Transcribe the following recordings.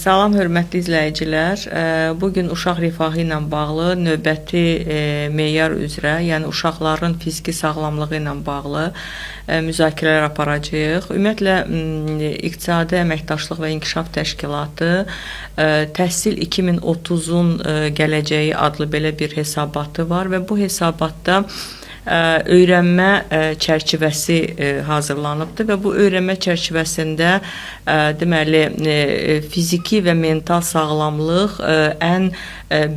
Salam, hörmətli izləyicilər. Bugün uşaq rifahı ilə bağlı növbəti meyar üzrə, yəni uşaqların fiziki sağlamlığı ilə bağlı müzakirələr aparacağıq. Ümumiyyətlə, İqtisadi Əməkdaşlıq və İnkişaf Təşkilatı Təhsil 2030-un gələcəyi adlı belə bir hesabatı var və bu hesabatda öyrənmə çərçivəsi hazırlanıbdır və bu öyrənmə çərçivəsində deməli fiziki və mental sağlamlıq ən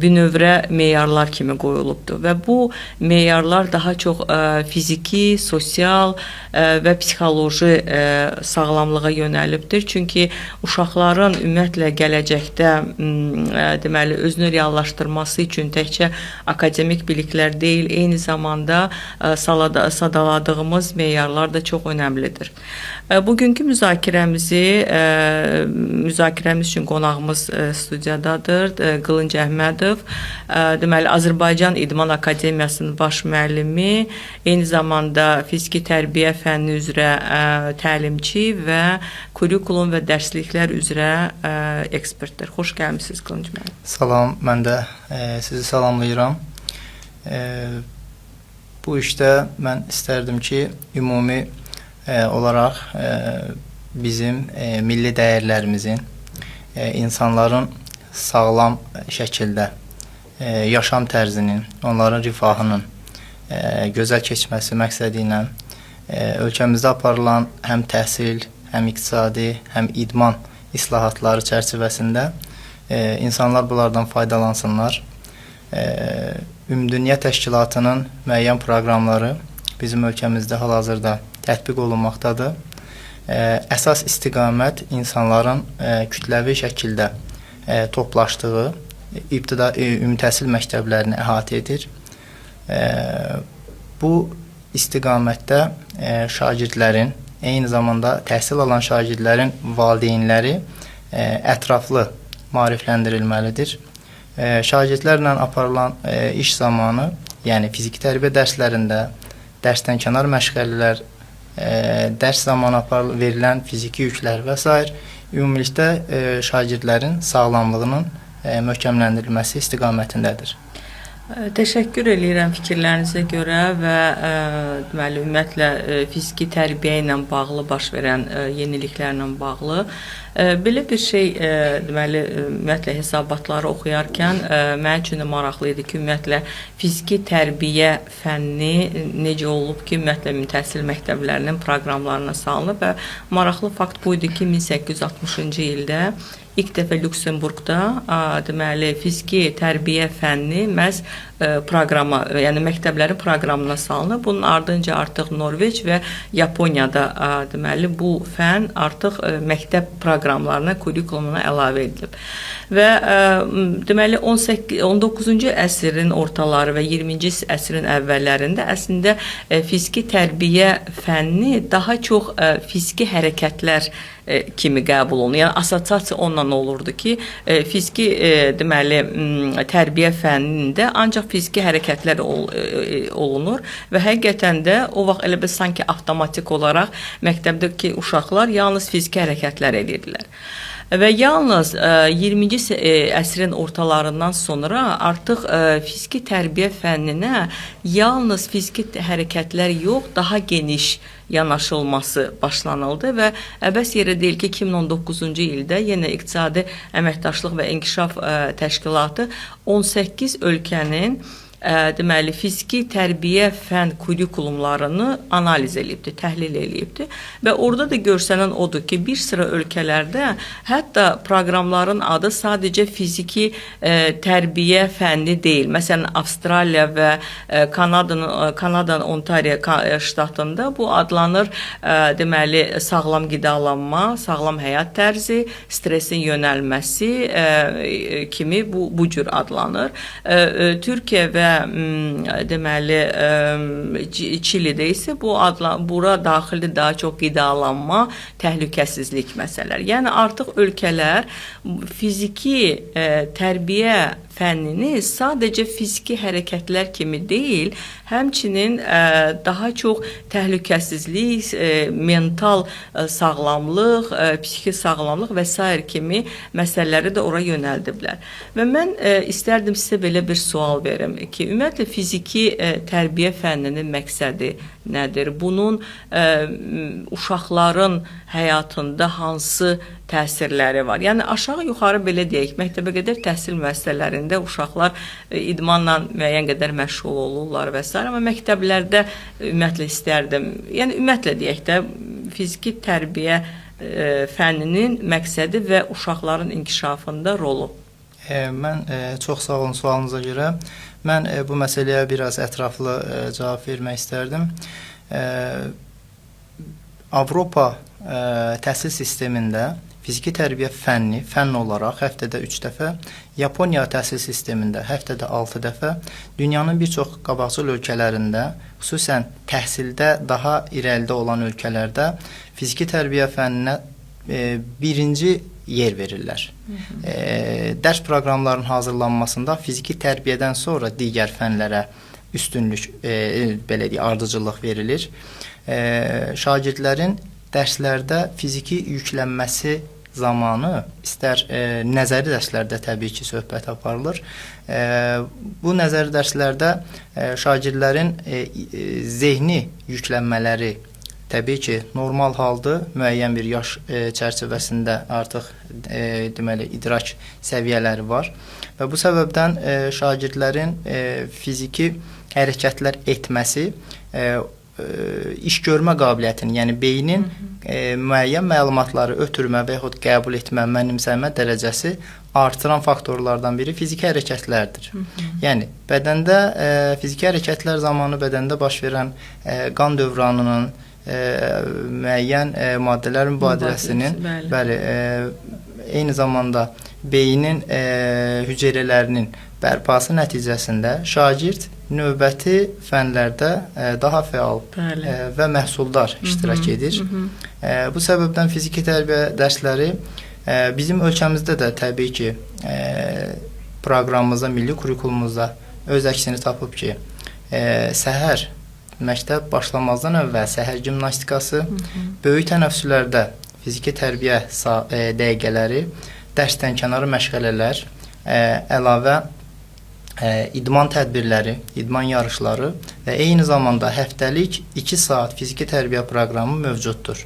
bünövrə meyarlar kimi qoyulubdur və bu meyarlar daha çox fiziki, sosial və psixoloji sağlamlığa yönəlibdir. Çünki uşaqların ümumiyyətlə gələcəkdə deməli özünü reallaşdırması üçün təkcə akademik biliklər deyil, eyni zamanda sadaladığımız meyarlar da çox önəmlidir. Bugünkü müzakirəmiz üçün qonağımız studiyadadır. Qılınc Əhmədov, deməli Azərbaycan İdman Akademiyasının baş müəllimi, eyni zamanda fiziki tərbiyə fənni üzrə təlimçi və kurikulum və dərsliklər üzrə ekspertdir. Xoş gəlmisiniz Qılınc müəllim. Salam, mən də sizi salamlayıram. Bu işdə mən istərdim ki, ümumi olaraq bizim milli dəyərlərimizin, insanların sağlam şəkildə yaşam tərzinin, onların rifahının gözəl keçməsi məqsədi ilə ölkəmizdə aparılan həm təhsil, həm iqtisadi, həm idman islahatları çərçivəsində insanlar bunlardan faydalansınlar. Ümumdünya Təşkilatının müəyyən proqramları bizim ölkəmizdə hal-hazırda tətbiq olunmaqdadır. Əsas istiqamət insanların kütləvi şəkildə toplaşdığı ümumi təhsil məktəblərini əhatə edir. Bu istiqamətdə şagirdlərin, eyni zamanda təhsil alan şagirdlərin valideynləri ətraflı maarifləndirilməlidir. Şagirdlərlə aparılan iş zamanı, yəni fiziki tərbiyə dərslərində, dərsdən kənar məşğələlər, dərs zamanı verilən fiziki yüklər və s. ümumilikdə şagirdlərin sağlamlığının möhkəmləndirilməsi istiqamətindədir. Təşəkkür edirəm fikirlərinizə görə və deməli ümumiyyətlə fiziki tərbiyə ilə bağlı baş verən yeniliklərlə bağlı belə bir şey deməli ümumiyyətlə hesabatları oxuyarkən mənim üçün də maraqlı idi ki, ümumiyyətlə fiziki tərbiyə fənni necə olub ki, ümumiyyətlə ümumi təhsil məktəblərinin proqramlarına salınıb və maraqlı fakt bu idi ki, 1860-cı ildə İlk dəfə Lüksemburqda deməli fiziki tərbiyə fənni məhz proqrama, yəni məktəblərin proqramına salınıb. Bunun ardınca artıq Norveç və Yaponiyada deməli bu fən artıq məktəb proqramlarına, kurikulumuna əlavə edilib. Və deməli 19-cu əsrin ortaları və 20-ci əsrin əvvəllərində əslində fiziki tərbiyə fənni daha çox fiziki hərəkətlər kimi qəbul olunur. Yəni assosiasiya onunla olurdu ki, fiziki deməli tərbiyə fənnində ancaq fiziki hərəkətlər olunur və həqiqətən də o vaxt elə bir sanki avtomatik olaraq məktəbdəki uşaqlar yalnız fiziki hərəkətlər edirdilər. Və yalnız 20-ci əsrin ortalarından sonra artıq fiziki tərbiyə fənninə yalnız fiziki hərəkətlər yox, daha geniş yanaşılması başlanıldı və əbəs yerə deyil ki, 2019-cu ildə yenə İqtisadi Əməkdaşlıq və İnkişaf Təşkilatı 18 ölkənin deməli fiziki tərbiyə fən kurikulumlarını analiz edibdir, təhlil edibdir və orada da görsənən odur ki, bir sıra ölkələrdə hətta proqramların adı sadəcə fiziki tərbiyə fənni deyil. Məsələn, Avstraliya və Kanada'nın Ontario ştatında bu adlanır deməli sağlam qidalanma, sağlam həyat tərzi, stresin yönəlməsi kimi bu cür adlanır. Türkiyə və deməli Çilidə isə bura daxildir daha çox qidalanma, təhlükəsizlik məsələləri. Yəni artıq ölkələr fiziki tərbiyə fənnini sadəcə fiziki hərəkətlər kimi deyil, həmçinin daha çox təhlükəsizlik, mental sağlamlıq, psixi sağlamlıq və s. kimi məsələləri də ora yönəldiblər. Və mən istərdim sizə belə bir sual verim ki, ümumiyyətlə fiziki tərbiyə fənninin məqsədi nədir? Bunun uşaqların həyatında hansı təsirləri var? Yəni aşağı-yuxarı belə deyək, məktəbəqədər təhsil müəssisələrində uşaqlar idmanla müəyyən qədər məşğul olurlar və s. Amma məktəblərdə ümumiyyətlə istərdim, yəni ümumiyyətlə deyək də fiziki tərbiyə fənninin məqsədi və uşaqların inkişafında rolu. Mən çox sağ olun sualınıza görə. Mən bu məsələyə biraz ətraflı cavab vermək istərdim. Avropa təhsil sistemində fiziki tərbiyə fənni, fənn olaraq həftədə 3 dəfə, Yaponiya təhsil sistemində həftədə 6 dəfə, dünyanın bir çox qabaqcıl ölkələrində, xüsusən təhsildə daha irəlidə olan ölkələrdə fiziki tərbiyə fənninə birinci yer verirlər. Dərs proqramlarının hazırlanmasında fiziki tərbiyədən sonra digər fənlərə üstünlük, belə deyək, ardıcıllıq verilir. Şagirdlərin dərslərdə fiziki yüklənməsi zamanı, istər nəzəri dərslərdə təbii ki, söhbət aparılır. Bu nəzəri dərslərdə şagirdlərin zehni yüklənmələri təbii ki, normal haldır. Müəyyən bir yaş çərçivəsində artıq deməli idrak səviyyələri var və bu səbəbdən şagirdlərin fiziki hərəkətlər etməsi iş görmə qabiliyyətini, yəni beynin müəyyən məlumatları ötürmə və yaxud qəbul etmə, mənimsəmə dərəcəsi artıran faktorlardan biri fiziki hərəkətlərdir. Yəni bədəndə fiziki hərəkətlər zamanı bədəndə baş verən qan dövranının, müəyyən maddələr mübadiləsinin, bəli, eyni zamanda beynin hüceyrələrinin bərpası nəticəsində şagird növbəti fənlərdə daha fəal və məhsuldar iştirak edir. Bu səbəbdən fiziki tərbiyə dərsləri bizim ölkəmizdə də təbii ki, proqramımızda, milli kurikulumuzda öz əksini tapıb ki, səhər məktəb başlamazdan əvvəl səhər gimnastikası, böyük tənəffüslərdə fiziki tərbiyə dəqiqələri, dərsdən kənarı məşğələlər, əlavə idman tədbirləri, idman yarışları və eyni zamanda həftəlik 2 saat fiziki tərbiyə proqramı mövcuddur.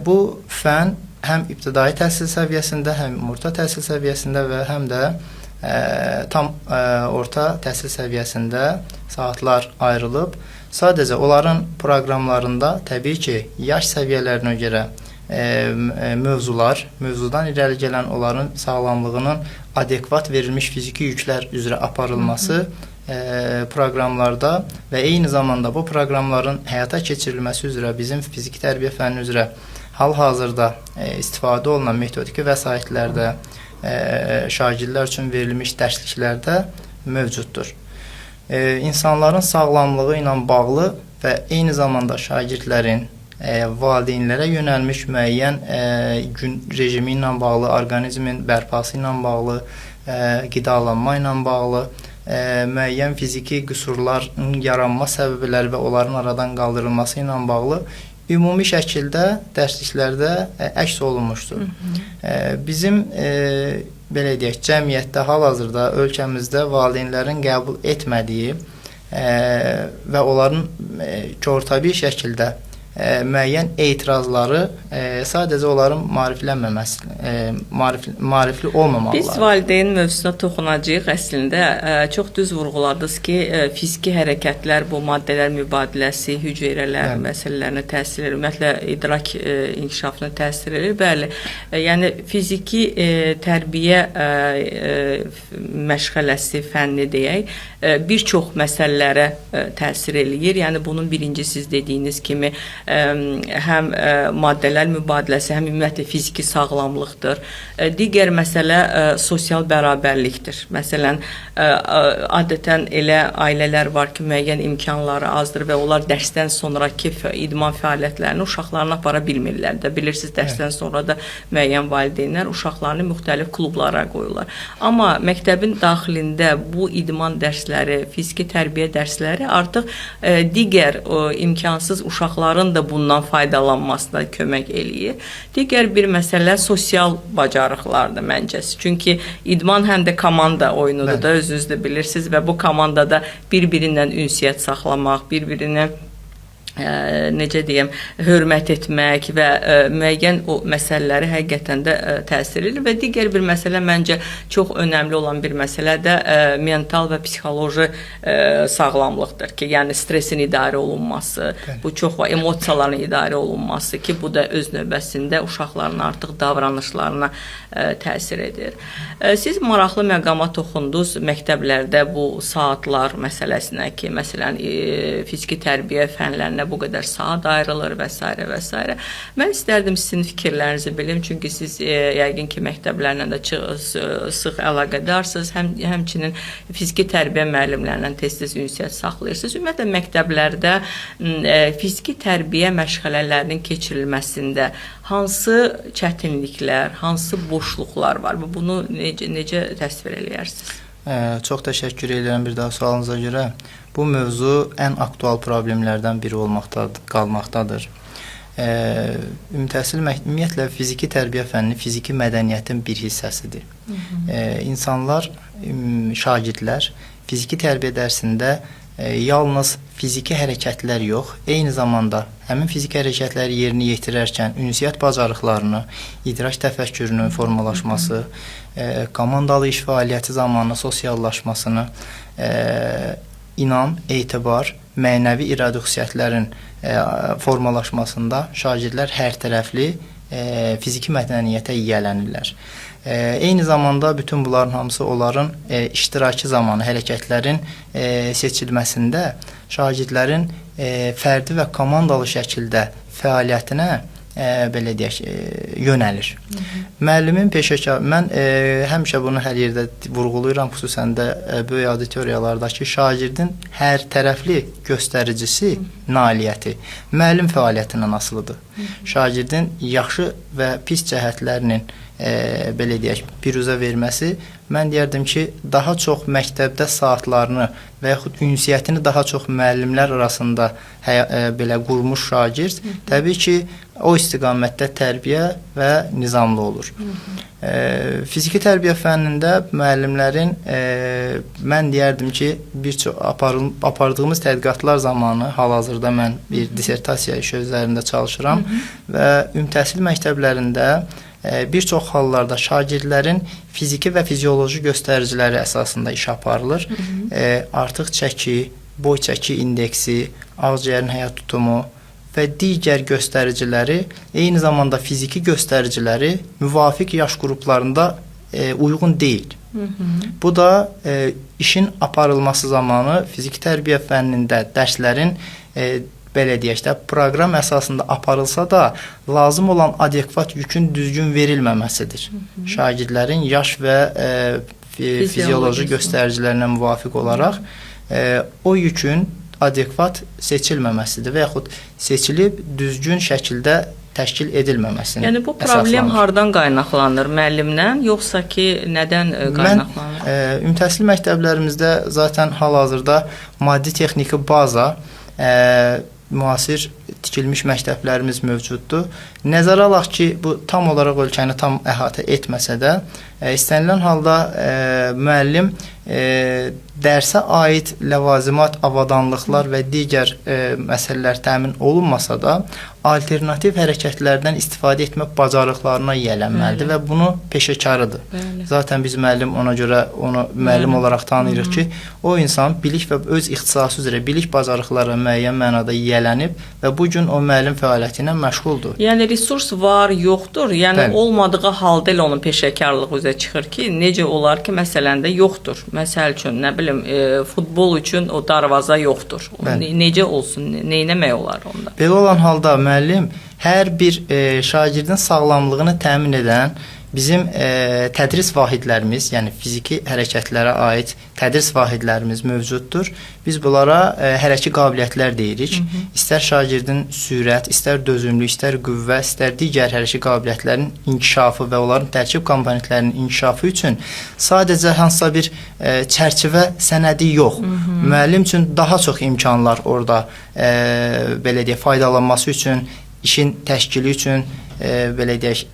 Bu fən həm ibtidai təhsil səviyyəsində, həm orta təhsil səviyyəsində və həm də tam orta təhsil səviyyəsində saatlar ayrılıb. Sadəcə onların proqramlarında təbii ki, yaş səviyyələrinə görə mövzudan irəli gələn onların sağlamlığının adekvat verilmiş fiziki yüklər üzrə aparılması proqramlarda və eyni zamanda bu proqramların həyata keçirilməsi üzrə bizim fiziki tərbiyə fənni üzrə hal-hazırda istifadə olunan metodiki vəsaitlərdə şagirdlər üçün verilmiş dərsliklərdə mövcuddur. İnsanların sağlamlığı ilə bağlı və eyni zamanda şagirdlərin valideynlərə yönəlmiş müəyyən gün rejimi ilə bağlı, orqanizmin bərpası ilə bağlı, qidalanma ilə bağlı, müəyyən fiziki qüsurların yaranma səbəbləri və onların aradan qaldırılması ilə bağlı ümumi şəkildə dərsliklərdə əks olunmuşdur. Bizim belə deyək, cəmiyyətdə hal-hazırda ölkəmizdə valideynlərin qəbul etmədiyi və onların körtəbii şəkildə müəyyən etirazları sadəcə onların maarifli olmamalılar. Biz valideyn mövzusuna toxunacağıq əslində. Çox düz vurğuladınız ki, fiziki hərəkətlər, bu maddələr mübadiləsi, hüceyrələr məsələlərinə təsir edir, ümumiyyətlə idrak inkişafına təsir edir. Bəli, yəni fiziki tərbiyə məşğələsi, fənni deyək, bir çox məsələlərə təsir eləyir. Yəni bunun birincisi siz dediyiniz kimi həm maddələr mübadiləsi, həm ümumiyyətlə fiziki sağlamlıqdır. Digər məsələ sosial bərabərlikdir. Məsələn, adətən elə ailələr var ki, müəyyən imkanları azdır və onlar dərsdən sonraki idman fəaliyyətlərini uşaqlarına apara bilmirlər də. Bilirsiniz, dərsdən sonra da müəyyən valideynlər uşaqlarını müxtəlif klublara qoyurlar. Amma məktəbin daxilində bu idman dərsləri, fiziki tərbiyə dərsləri artıq digər imkansız uşaqların da bundan faydalanmasına kömək eləyir. Digər bir məsələ sosial bacarıqlardır məncəsi. Çünki idman həm də komanda oyunudur da, özünüz də bilirsiniz və bu komandada bir-birindən ünsiyyət saxlamaq, bir-birini necə deyim, hörmət etmək və müəyyən o məsələləri həqiqətən də təsir edir və digər bir məsələ məncə çox önəmli olan bir məsələ də mental və psixoloji sağlamlıqdır ki, yəni stresin idarə olunması, bu çox var, emosiyaların idarə olunması ki, bu da öz növbəsində uşaqların artıq davranışlarına təsir edir. Siz maraqlı məqama toxundunuz məktəblərdə bu saatlar məsələsinə ki, məsələn, fiziki tərbiyə fənlərinə bu qədər saat ayrılır və s. və s. Mən istərdim sizin fikirlərinizi bilim, çünki siz yəqin ki, məktəblərlə də sıx əlaqədarsınız, həmçinin fiziki tərbiyə müəllimlərlə tez-tez ünsiyyət saxlayırsınız. Ümumiyyətlə, məktəblərdə fiziki tərbiyə məşğələlərinin keçirilməsində hansı çətinliklər, hansı boşluqlar var? Bunu necə təsvir eləyərsiniz? Çox təşəkkür edirəm bir daha sualınıza görə. Bu mövzu ən aktual problemlərdən biri qalmaqdadır. Ümumiyyətlə, fiziki tərbiyə fənni fiziki mədəniyyətin bir hissəsidir. İnsanlar, şagirdlər fiziki tərbiyə dərsində yalnız fiziki hərəkətlər yox, eyni zamanda həmin fiziki hərəkətləri yerinə yetirərkən ünsiyyət bacarıqlarını, idrak təfəkkürünün formalaşması, komandalı iş fəaliyyəti zamanı sosiallaşmasını, inam, etibar, mənəvi iradə xüsusiyyətlərin formalaşmasında şagirdlər hər tərəfli fiziki mədəniyyətə yiyələnirlər. Eyni zamanda bütün bunların hamısı onların iştirakı zamanı hərəkətlərin seçilməsində şagirdlərin fərdi və komandalı şəkildə fəaliyyətinə belə deyək, yönəlir. Müəllimin peşəkar, mən həmişə bunu hər yerdə vurğulayıram, xüsusən də böyük auditoriyalardakı şagirdin hər tərəfli göstəricisi, nailiyyəti müəllim fəaliyyətindən asılıdır. Şagirdin yaxşı və pis cəhətlərinin belə deyək, biruzə verməsi, mən deyərdim ki, daha çox məktəbdə saatlarını və yaxud ünsiyyətini daha çox müəllimlər arasında belə qurmuş şagird, təbii ki, o istiqamətdə tərbiyə və nizamlı olur. Fiziki tərbiyə fənnində müəllimlərin, mən deyərdim ki, bir çox apardığımız tədqiqatlar zamanı, hal-hazırda mən bir dissertasiya işi üzərində çalışıram və ümumtəhsil məktəblərində bir çox hallarda şagirdlərin fiziki və fizioloji göstəriciləri əsasında iş aparılır. Artıq çəki, boy çəki indeksi, ağciyərin həyat tutumu və digər göstəriciləri, eyni zamanda fiziki göstəriciləri müvafiq yaş qruplarında uyğun deyil. Bu da işin aparılması zamanı fiziki tərbiyə fənnində dərslərin belə deyək də, proqram əsasında aparılsa da, lazım olan adekvat yükün düzgün verilməməsidir. Şagirdlərin yaş və fizioloji göstəricilərinə müvafiq olaraq o yükün adekvat seçilməməsidir və yaxud seçilib düzgün şəkildə təşkil edilməməsini əsaslanır. Yəni, bu problem hardan qaynaqlanır? Müəllimdən, yoxsa ki, nədən qaynaqlanır? Mən ümumtəhsil məktəblərimizdə zaten hal-hazırda maddi-texniki baza, müasir tikilmiş məktəblərimiz mövcuddur. Nəzərə alaq ki, bu tam olaraq ölkəni tam əhatə etməsə də, istənilən halda müəllim dərsə aid ləvazimat, avadanlıqlar və digər məsələlər təmin olunmasa da, alternativ hərəkətlərdən istifadə etmək bacarıqlarına yiyələnməlidir və bunu peşəkarıdır. Zaten biz müəllim ona görə onu müəllim olaraq tanıyırıq ki, o insan bilik və öz ixtisası üzrə bilik bacarıqlara müəyyən mənada yiyələnib və bu gün o müəllim fəaliyyəti ilə məşğuldur. Yəni resurs var, yoxdur. Yəni olmadığı halda elə onun peşəkarlıq üzrə üzə çıxır ki, necə olar ki, məsələn də yoxdur. Məsəl üçün, nə bilim, futbol üçün o darvaza yoxdur. Necə olsun, nə etmək olar onda? Belə olan halda müəllim hər bir şagirdin sağlamlığını təmin edən bizim tədris vahidlərimiz, yəni fiziki hərəkətlərə aid tədris vahidlərimiz mövcuddur. Biz bunlara hərəki qabiliyyətlər deyirik. İstər şagirdin sürət, istər dözümlük, istər qüvvə, istər digər hərəki qabiliyyətlərin inkişafı və onların tərkib komponentlərinin inkişafı üçün sadəcə hansısa bir çərçivə sənədi yox. Müəllim üçün daha çox imkanlar orada belə deyək, faydalanması üçün, işin təşkili üçün, belə deyək,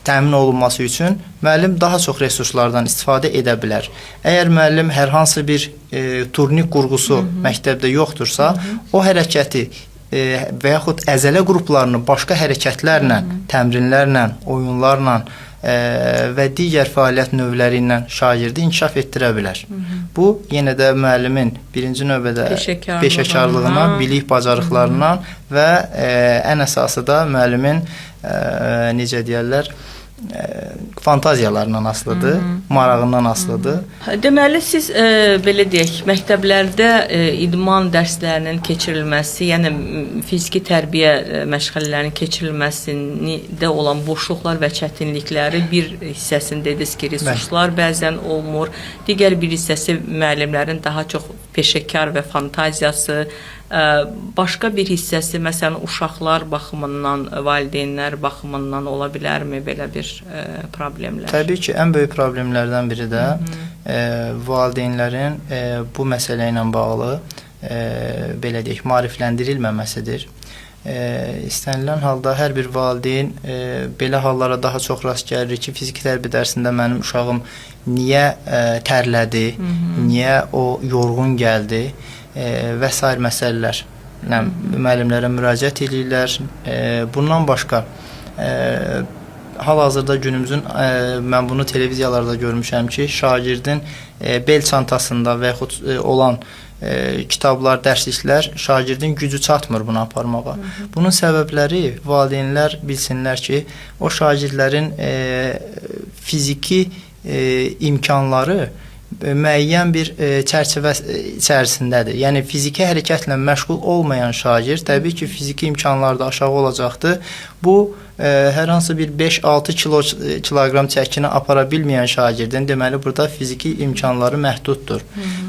təmin olunması üçün müəllim daha çox resurslardan istifadə edə bilər. Əgər müəllim hər hansı bir turnik qurğusu məktəbdə yoxdursa, o hərəkəti və yaxud əzələ qruplarını başqa hərəkətlərlə, təmrinlərlə, oyunlarla və digər fəaliyyət növləri ilə şagirdi inkişaf etdirə bilər. Bu, yenə də müəllimin birinci növbədə peşəkarlığına, bilik bacarıqlarına və ən əsası da müəllimin, necə deyərlər, fantaziyalarından asılıdır, marağından asılıdır. Deməli, siz belə deyək, məktəblərdə idman dərslərinin keçirilməsi, yəni fiziki tərbiyə məşğələlərinin keçirilməsində olan boşluqlar və çətinlikləri bir hissəsində dediniz ki, resurslar bəzən olmur, digər bir hissəsi müəllimlərin daha çox peşəkar və fantaziyası, başqa bir hissəsi, məsələn, uşaqlar baxımından, valideynlər baxımından ola bilərmi belə bir problemlər? Təbii ki, ən böyük problemlərdən biri də valideynlərin bu məsələ ilə bağlı, belə deyək, maarifləndirilməməsidir. İstənilən halda hər bir valideyn belə hallara daha çox rast gəlir ki, fiziki tərbiyə dərsində mənim uşağım niyə tərlədi, niyə o yorğun gəldi və s. məsələlərlə müəllimlərə müraciət edirlər. Bundan başqa, hal-hazırda günümüzün, mən bunu televiziyalarda görmüşəm ki, şagirdin bel çantasında və yaxud olan kitablar, dərsliklər şagirdin gücü çatmır bunu aparmağa. Bunun səbəbləri valideynlər bilsinlər ki, o şagirdlərin fiziki imkanları müəyyən bir çərçivə içərisindədir. Yəni, fiziki hərəkətlə məşğul olmayan şagird təbii ki, fiziki imkanları da aşağı olacaqdır. Bu, hər hansı bir 5-6 kiloqram çəkini apara bilməyən şagirdin, deməli, burada fiziki imkanları məhduddur.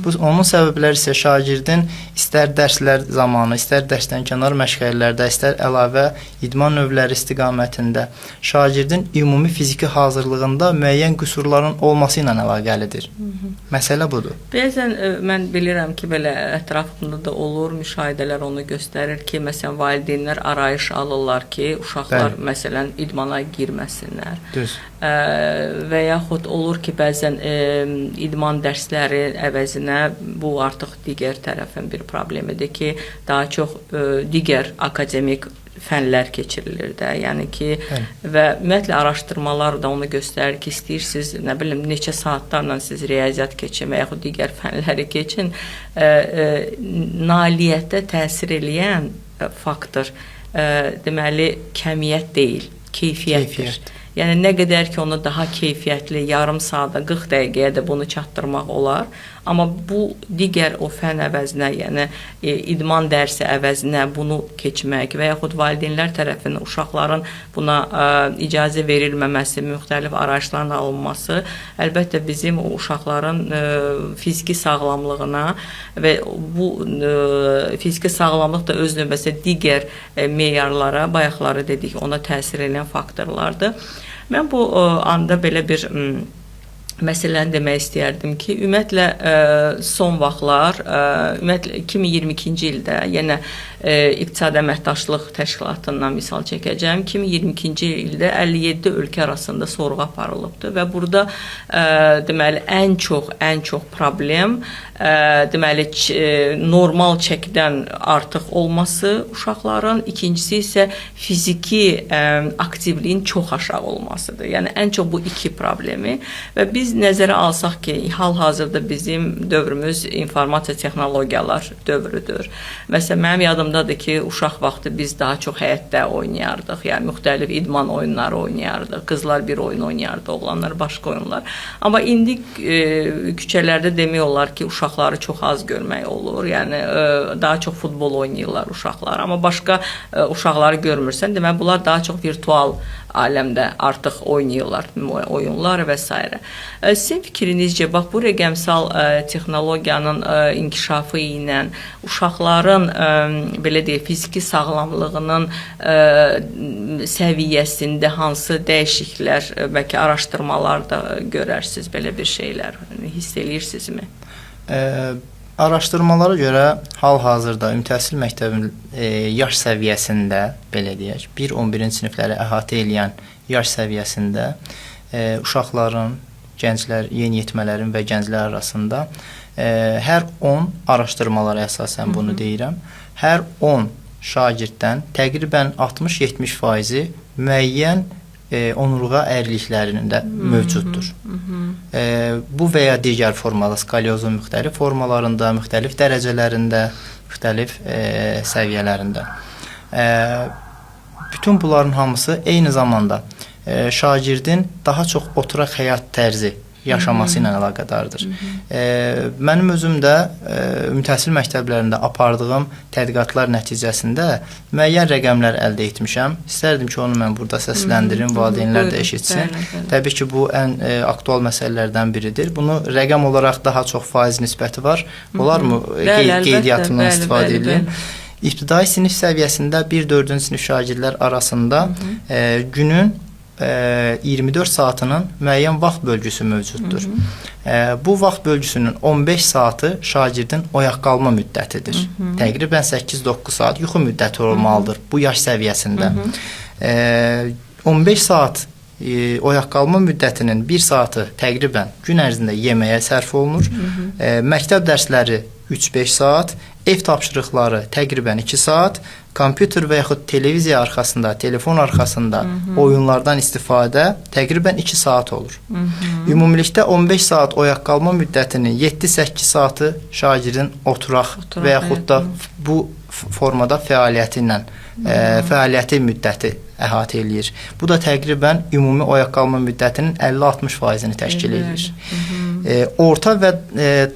Onun səbəbləri isə şagirdin istər dərslər zamanı, istər dərsdən kənar məşğələlərdə, istər əlavə idman növləri istiqamətində şagirdin ümumi fiziki hazırlığında müəyyən qüsurların olması ilə əlaqəlidir. Məsələ budur. Bəzən mən bilirəm ki, belə ətrafımda da olur, müşahidələr onu göstərir ki, məsələn, valideynlər arayış alırlar ki, uşaqlar məsələn idmana girməsinlər. Düz. Və yaxud olur ki, bəzən idman dərsləri əvəzinə bu artıq digər tərəfin bir problemidir ki, daha çox digər akademik fənlər keçirilir də. Yəni ki, və ümumiyyətlə araşdırmalar da onu göstərir ki, istəyirsiniz, nə bilim, neçə saatlarla siz riyaziyyat keçin və yaxud digər fənləri keçin, nailiyyətə təsir eləyən faktor deməli, kəmiyyət deyil, keyfiyyətdir. Yəni, nə qədər ki, onu daha keyfiyyətli, yarım saata, 40 dəqiqəyə də bunu çatdırmaq olar. Amma bu, digər o fən əvəzinə, yəni idman dərsi əvəzinə bunu keçmək və yaxud valideynlər tərəfindən uşaqların buna icazə verilməməsi, müxtəlif arayışların alınması, əlbəttə bizim o uşaqların fiziki sağlamlığına və bu fiziki sağlamlıq da öz növbəsində digər meyarlara, bayaqları dedik, ona təsir edən faktorlardır. Mən bu anda belə bir məsələni demək istəyərdim ki, ümumiyyətlə son vaxtlar, ümumiyyətlə 2022-ci ildə yenə İqtisadi Əməkdaşlıq Təşkilatından misal çəkəcəm. 2022-ci ildə 57 ölkə arasında sorğu aparılıbdır və burada deməli ən çox problem deməli normal çəkidən artıq olması uşaqların, ikincisi isə fiziki aktivliyin çox aşağı olmasıdır. Yəni ən çox bu iki problemi və biz nəzərə alsaq ki, hal-hazırda bizim dövrümüz informasiya texnologiyalar dövrüdür. Məsələn, mənim yadımda yadımdadır ki, uşaq vaxtı biz daha çox həyətdə oynayardıq. Yəni müxtəlif idman oyunları oynayardıq. Qızlar bir oyun oynayardı, oğlanlar başqa oyunlar. Amma indi küçələrdə demək olar ki, uşaqları çox az görmək olur. Yəni daha çox futbol oynayırlar uşaqlar. Amma başqa uşaqları görmürsən, demək bunlar daha çox virtual aləmdə artıq oynayırlar oyunlar və s. Sizin fikrinizcə, bax bu rəqəmsal texnologiyanın inkişafı ilə uşaqların belə deyək, fiziki sağlamlığının səviyyəsində hansı dəyişikliklər, bəlkə araşdırmalarda görərsiniz, belə bir şeylər hiss eləyirsinizmi? Araşdırmalara görə hal-hazırda ümumtəhsil məktəbinin yaş səviyyəsində, belə deyək, 1-11-ci sinifləri əhatə edən yaş səviyyəsində uşaqların, gənclər, yeniyetmələrin və gənclər arasında hər 10 araşdırmalara əsasən bunu deyirəm, hər 10 şagirddən təqribən 60-70% müəyyən onurğa əyriliklərində mövcuddur. Bu və ya digər formada, skoliozun müxtəlif formalarında, müxtəlif dərəcələrində, müxtəlif səviyyələrində. Bütün bunların hamısı eyni zamanda şagirdin daha çox oturaq həyat tərzi yaşaması ilə əlaqədardır. Mənim özüm də ümumtəhsil məktəblərində apardığım tədqiqatlar nəticəsində müəyyən rəqəmlər əldə etmişəm. İstərdim ki, onu mən burada səsləndirim, valideynlər də eşitsin. Təbii ki, bu ən aktual məsələlərdən biridir. Bunu rəqəm olaraq daha çox faiz nisbəti var. Olarmı qeydiyyatından istifadə edin? İbtidai sinif səviyyəsində 1-4-cü sinif şagirdlər arasında günün 24 saatının müəyyən vaxt bölgüsü mövcuddur. Bu vaxt bölgüsünün 15 saatı şagirdin oyaq qalma müddətidir. Təqribən 8-9 saat yuxu müddəti olmalıdır bu yaş səviyyəsində. 15 saat oyaq qalma müddətinin 1 saatı təqribən gün ərzində yeməyə sərf olunur. Məktəb dərsləri 3-5 saat, ev tapşırıqları təqribən 2 saat, kompüter və yaxud televiziya arxasında, telefon arxasında oyunlardan istifadə təqribən 2 saat olur. Ümumilikdə 15 saat oyaq qalma müddətinin 7-8 saatı şagirdin oturaq və yaxud da bu formada fəaliyyəti ilə fəaliyyəti müddəti əhatə eləyir. Bu da təqribən ümumi oyaq qalma müddətinin 50-60%-ni təşkil edir. Orta və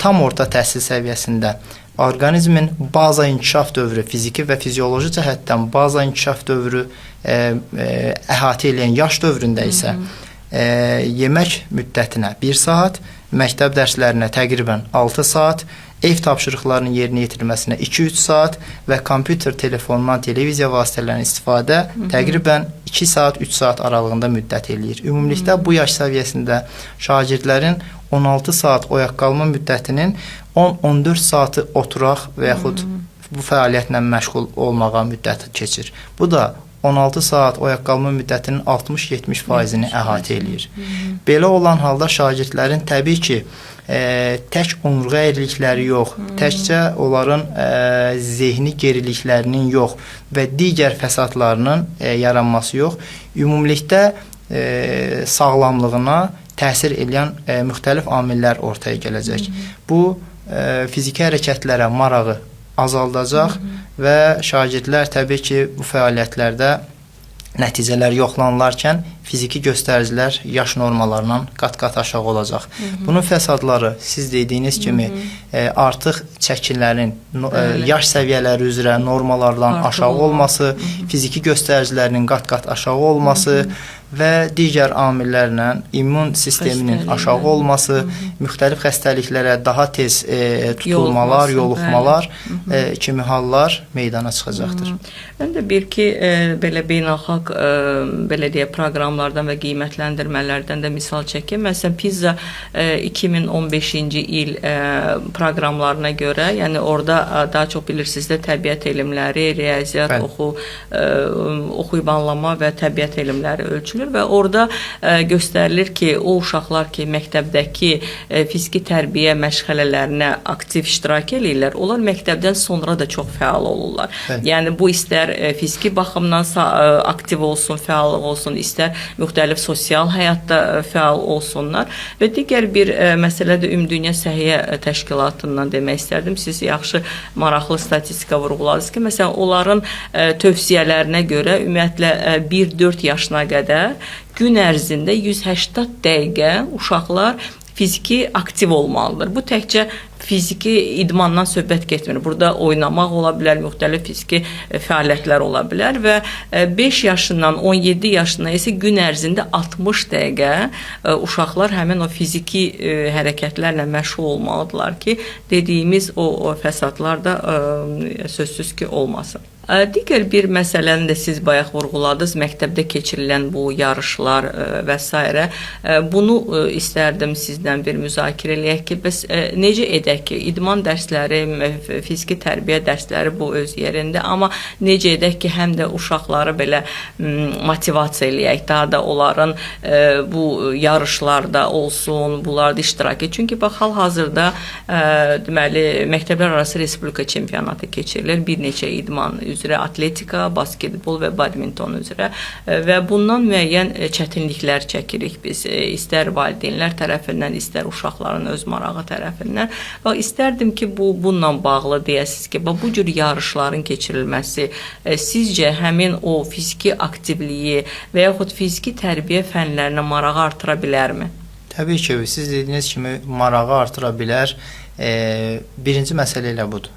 tam orta təhsil səviyyəsində orqanizmin baza inkişaf dövrü, fiziki və fizioloji cəhətdən baza inkişaf dövrü əhatə edən yaş dövründə isə yemək müddətinə 1 saat, məktəb dərslərinə təqribən 6 saat, ev tapşırıqlarının yerinə yetirilməsinə 2-3 saat və kompüter, telefondan, televiziya vasitələrinin istifadə təqribən 2 saat, 3 saat aralığında müddət eləyir. Ümumilikdə bu yaş səviyyəsində şagirdlərin 16 saat oyaq qalma müddətinin 10-14 saatı oturaq və yaxud bu fəaliyyətlə məşğul olmağa müddət keçir. Bu da 16 saat oyaq qalma müddətinin 60-70%-ni əhatə eləyir. Belə olan halda şagirdlərin təbii ki, tək onurğa əyrilikləri yox, təkcə onların zehni geriliklərinin yox və digər fəsadlarının yaranması yox, ümumilikdə sağlamlığına təsir edən müxtəlif amillər ortaya gələcək. Bu, fiziki hərəkətlərə marağı azaldacaq və şagirdlər təbii ki, bu fəaliyyətlərdə nəticələr yoxlanılarkən fiziki göstəricilər yaş normalarından qat-qat aşağı olacaq. Bunun fəsadları siz dediyiniz kimi artıq çəkilərin yaş səviyyələri üzrə normalardan aşağı olması, fiziki göstəricilərinin qat-qat aşağı olması və digər amillərlə immun sisteminin aşağı olması, müxtəlif xəstəliklərə daha tez tutulmalar, yoluxmalar kimi hallar meydana çıxacaqdır. Mən də bir ki, belə beynəlxalq belə deyə proqramlardan və qiymətləndirmələrdən də misal çəkim. Məsələn, PISA 2015-ci il proqramlarına görə, yəni orada daha çox bilirsiniz də təbiət elmləri, riyaziyyat, oxuyub anlama və təbiət elmləri ölçülür keçirilir və orada göstərilir ki, o uşaqlar ki, məktəbdəki fiziki tərbiyə məşğələlərinə aktiv iştirak edirlər, onlar məktəbdən sonra da çox fəal olurlar. Evet. Yəni bu istər fiziki baxımdan aktiv olsun, fəallıq olsun, istər müxtəlif sosial həyatda fəal olsunlar və digər bir məsələ də Ümumdünya Səhiyyə Təşkilatından demək istərdim. Siz yaxşı, maraqlı statistika vurğuladınız ki, məsələn, onların tövsiyələrinə görə ümumiyyətlə 1-4 yaşına qədər gün ərzində 180 dəqiqə uşaqlar fiziki aktiv olmalıdır. Bu təkcə fiziki idmandan söhbət getmir. Burada oynamaq ola bilər, müxtəlif fiziki fəaliyyətlər ola bilər və 5 yaşından 17 yaşına isə gün ərzində 60 dəqiqə uşaqlar həmin o fiziki hərəkətlərlə məşğul olmalıdırlar ki, dediyimiz o fəsadlar da sözsüz ki, olmasın. Digər bir məsələni də siz bayaq vurğuladınız, məktəbdə keçirilən bu yarışlar və s. Bunu istərdim sizdən bir müzakirə eləyək ki, bəs necə edək ki, idman dərsləri, fiziki tərbiyə dərsləri bu öz yerində, amma necə edək ki, həm də uşaqları belə motivasiya eləyək, daha da onların bu yarışlarda olsun, bunlarda iştirak et. Çünki bax, hal-hazırda deməli, məktəblər arası Respublika çempionatı keçirilir, bir neçə idman üzrə, atletika, basketbol və badminton üzrə və bundan müəyyən çətinliklər çəkirik biz, istər valideynlər tərəfindən, istər uşaqların öz marağı tərəfindən. Və istərdim ki, bununla bağlı deyəsiniz ki, bu cür yarışların keçirilməsi sizcə həmin o fiziki aktivliyi və yaxud fiziki tərbiyə fənlərinə marağı artıra bilərmi? Təbii ki, siz dediyiniz kimi marağı artıra bilər. Birinci məsələ elə budur.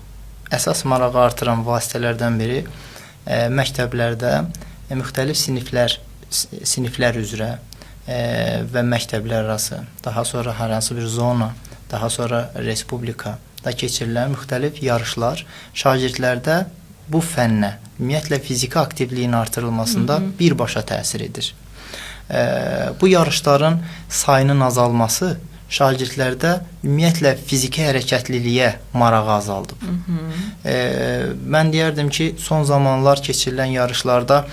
Əsas marağı artıran vasitələrdən biri məktəblərdə müxtəlif siniflər üzrə və məktəblər arası, daha sonra hər hansı bir zona, daha sonra respublikada keçirilən müxtəlif yarışlar şagirdlərdə bu fənnə, ümumiyyətlə fiziki aktivliyin artırılmasında birbaşa təsir edir. Bu yarışların sayının azalması şagirdlərdə ümumiyyətlə fiziki hərəkətliliyə marağı azaldıb. Mən deyərdim ki, son zamanlar keçirilən yarışlarda,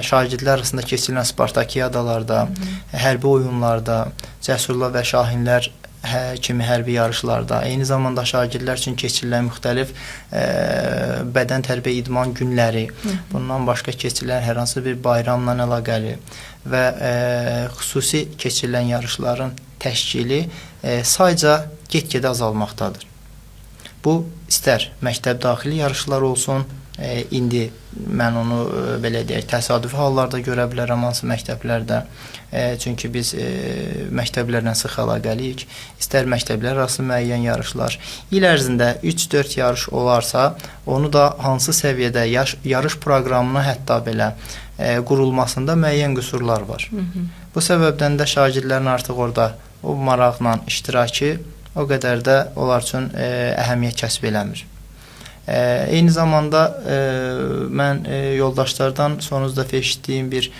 şagirdlər arasında keçirilən spartakiyadalarda, hərbi oyunlarda, Cəsurlar və Şahinlər kimi hərbi yarışlarda, eyni zamanda şagirdlər üçün keçirilən müxtəlif bədən tərbiyə idman günləri, bundan başqa keçirilən hər hansı bir bayramla əlaqəli və xüsusi keçirilən yarışların təşkili sayca get-gedə azalmaqdadır. Bu, istər məktəb daxili yarışlar olsun, indi mən onu belə deyək, təsadüfi hallarda görə bilərəm hansı məktəblərdə, çünki biz məktəblərlə sıx əlaqəliyik, istər məktəblər arası müəyyən yarışlar. İl ərzində 3-4 yarış olarsa, onu da hansı səviyyədə yarış proqramına hətta belə qurulmasında müəyyən qüsurlar var. Bu səbəbdən də şagirdlərin artıq orada o maraqla iştirakı o qədər də onlar üçün əhəmiyyət kəsb eləmir. Eyni zamanda mən yoldaşlardan sonunuzda eşitdiyim bir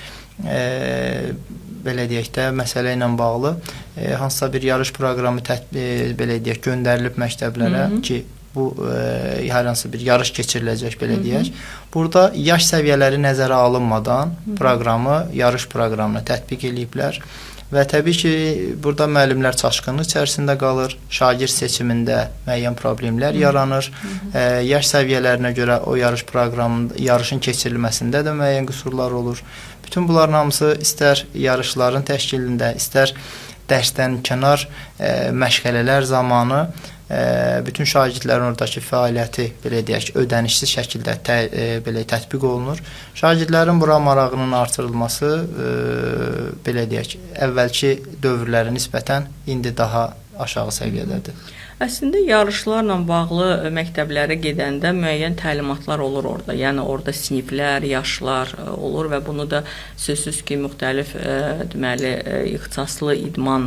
belə deyək də məsələ ilə bağlı hansısa bir yarış proqramı belə deyək göndərilib məktəblərə ki, bu hər hansı bir yarış keçiriləcək belə deyək. Burada yaş səviyyələri nəzərə alınmadan proqramı, yarış proqramını tətbiq eləyiblər. Və təbii ki, burada müəllimlər çaşqınlıq içərisində qalır, şagird seçimində müəyyən problemlər yaranır, yaş səviyyələrinə görə o yarış proqramında, yarışın keçirilməsində də müəyyən qüsurlar olur. Bütün bunların hamısı istər yarışların təşkilində, istər dərsdən kənar məşğələlər zamanı bütün şagirdlərin oradakı fəaliyyəti belə deyək, ödənişsiz şəkildə belə tətbiq olunur. Şagirdlərin bura marağının artırılması belə deyək, əvvəlki dövrlərə nisbətən indi daha aşağı səviyyədədir. Əslində yarışlarla bağlı məktəblərə gedəndə müəyyən təlimatlar olur orada. Yəni orada siniflər, yaşlar olur və bunu da sözsüz ki, müxtəlif deməli ixtisaslı idman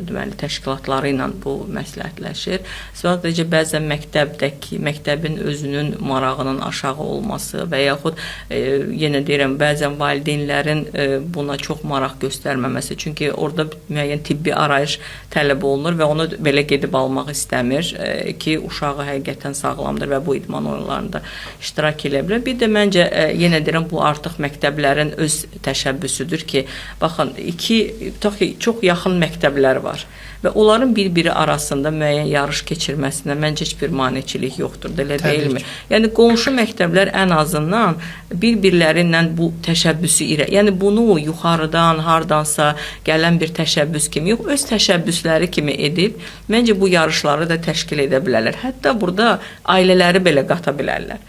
deməli təşkilatları ilə bu məsləhətləşir. Sadəcə bəzən məktəbin özünün marağının aşağı olması və yaxud yenə deyirəm, bəzən valideynlərin buna çox maraq göstərməməsi. Çünki orada müəyyən tibbi arayış tələb olunur və onu belə gedib almaq olmaq istəmir ki, uşağı həqiqətən sağlamdır və bu idman oyunlarında iştirak edə bilər. Bir də məncə yenə deyirəm, bu artıq məktəblərin öz təşəbbüsüdür ki, baxın, çox yaxın məktəblər var və onların bir-biri arasında müəyyən yarış keçirməsində məncə heç bir maneçilik yoxdur, elə deyilmi? Yəni qonşu məktəblər ən azından bir-birləri ilə bu təşəbbüsü ilə, yəni bunu yuxarıdan, hardansa gələn bir təşəbbüs kimi yox, öz təşəbbüsləri kimi edib, məncə bu yarışları da təşkil edə bilərlər. Hətta burada ailələri belə qata bilərlər.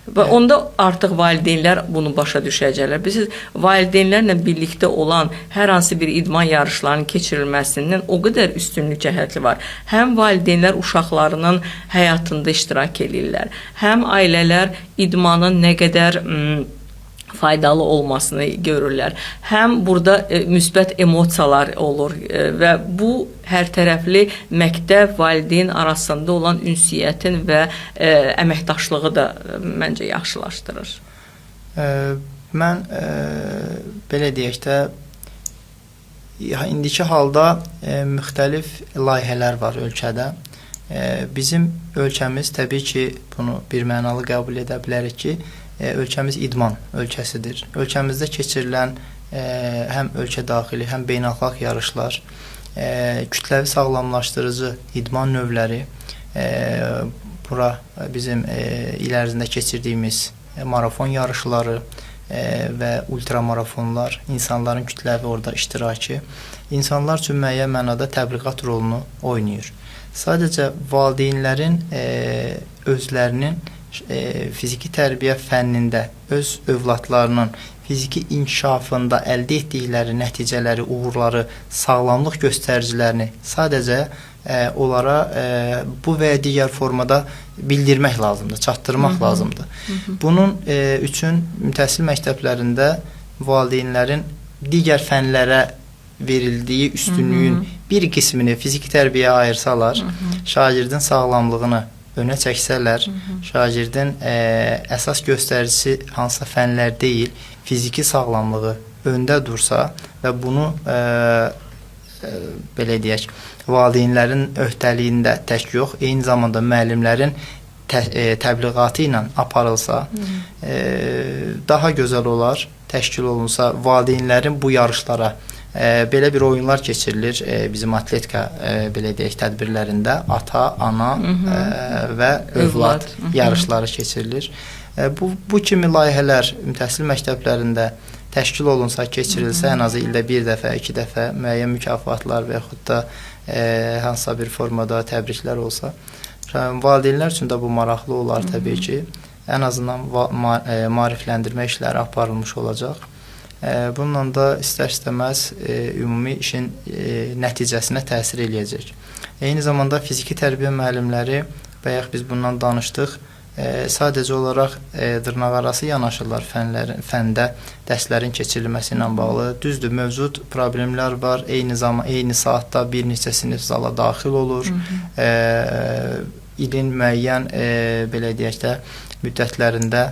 Və onda artıq valideynlər bunu başa düşəcəklər. Biz valideynlərlə birlikdə olan hər hansı bir idman yarışlarının keçirilməsindən o qədər üstünlük cəhəti var. Həm valideynlər uşaqlarının həyatında iştirak edirlər, həm ailələr idmanın nə qədər faydalı olmasını görürlər. Həm burada müsbət emosiyalar olur və bu hər tərəfli məktəb, valideyn arasında olan ünsiyyətin və əməkdaşlığı da məncə yaxşılaşdırır. Mən belə deyək də, indiki halda müxtəlif layihələr var ölkədə. Bizim ölkəmiz təbii ki, bunu birmənalı qəbul edə bilərik ki, ölkəmiz idman ölkəsidir. Ölkəmizdə keçirilən həm ölkə daxili, həm beynəlxalq yarışlar, kütləvi sağlamlaşdırıcı idman növləri, bura bizim il ərzində keçirdiyimiz marafon yarışları və ultramarafonlar, insanların kütləvi orada iştirakı, insanlar üçün müəyyən mənada təbliğat rolunu oynayır. Sadəcə valideynlərin özlərinin fiziki tərbiyə fənnində öz övladlarının fiziki inkişafında əldə etdikləri nəticələri, uğurları, sağlamlıq göstəricilərini sadəcə onlara bu və ya digər formada bildirmək lazımdır, çatdırmaq lazımdır. Bunun üçün təhsil məktəblərində valideynlərin digər fənlərə verildiyi üstünlüyün bir qismini fiziki tərbiyə ayırsalar, şagirdin sağlamlığını önə çəksələr, şagirdin əsas göstəricisi hansısa fənlər deyil, fiziki sağlamlığı öndə dursa və bunu belə deyək, valideynlərin öhdəliyində tək yox, eyni zamanda müəllimlərin təbliğatı ilə aparılsa, daha gözəl olar, təşkil olunsa, valideynlərin bu yarışlara belə bir oyunlar keçirilir bizim atletika belə deyək tədbirlərində, ata, ana və övlad yarışları keçirilir. Bu kimi layihələr təhsil məktəblərində təşkil olunsa, keçirilsə, ən azı ildə bir dəfə, 2 dəfə müəyyən mükafatlar və yaxud da hansısa bir formada təbriklər olsa, valideynlər üçün də bu maraqlı olar təbii ki. Ən azından maarifləndirmə işləri aparılmış olacaq. Bununla da istər-istəməz ümumi işin nəticəsinə təsir eləyəcək. Eyni zamanda fiziki tərbiyə müəllimləri, bayaq biz bundan danışdıq, sadəcə olaraq dırnaqarası yanaşırlar fəndə dərslərin keçirilməsi ilə bağlı. Düzdür, mövcud problemlər var. Eyni saatda bir neçə sinif zala daxil olur. İlin müəyyən belə deyək də müddətlərində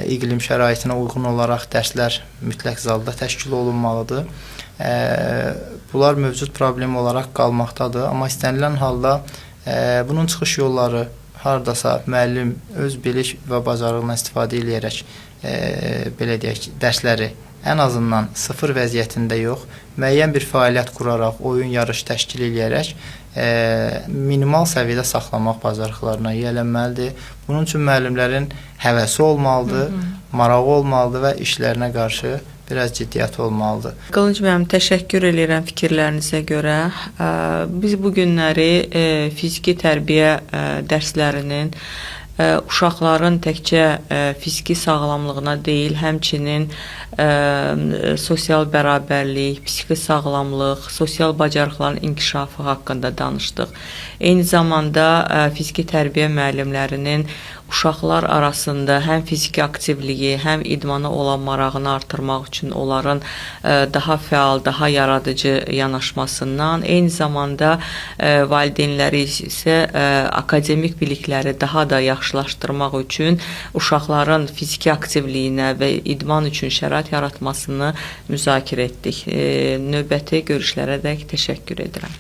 iqlim şəraitinə uyğun olaraq dərslər mütləq zalda təşkil olunmalıdır. Bunlar mövcud problem olaraq qalmaqdadır. Amma istənilən halda bunun çıxış yolları hardasa müəllim öz bilik və bacarığından istifadə edərək belə deyək, dərsləri ən azından sıfır vəziyyətində yox, müəyyən bir fəaliyyət quraraq, oyun yarış təşkil edərək minimal səviyyədə saxlamaq bacarıqlarına yiyələnməlidir. Bunun üçün müəllimlərin həvəsi olmalıdır, marağı olmalıdır və işlərinə qarşı biraz ciddiyyət olmalıdır. Qılınc müəllim, təşəkkür edirəm fikirlərinizə görə. Biz bu günləri fiziki tərbiyə dərslərinin uşaqların təkcə fiziki sağlamlığına deyil, həmçinin sosial bərabərlik, psixi sağlamlıq, sosial bacarıqların inkişafı haqqında danışdıq. Eyni zamanda fiziki tərbiyə müəllimlərinin uşaqlar arasında həm fiziki aktivliyi, həm idmana olan marağını artırmaq üçün onların daha fəal, daha yaradıcı yanaşmasından, eyni zamanda valideynləri isə akademik bilikləri daha da yaxşılaşdırmaq üçün uşaqların fiziki aktivliyinə və idman üçün şərait yaratmasını müzakirə etdik. Növbəti görüşlərə dək təşəkkür edirəm.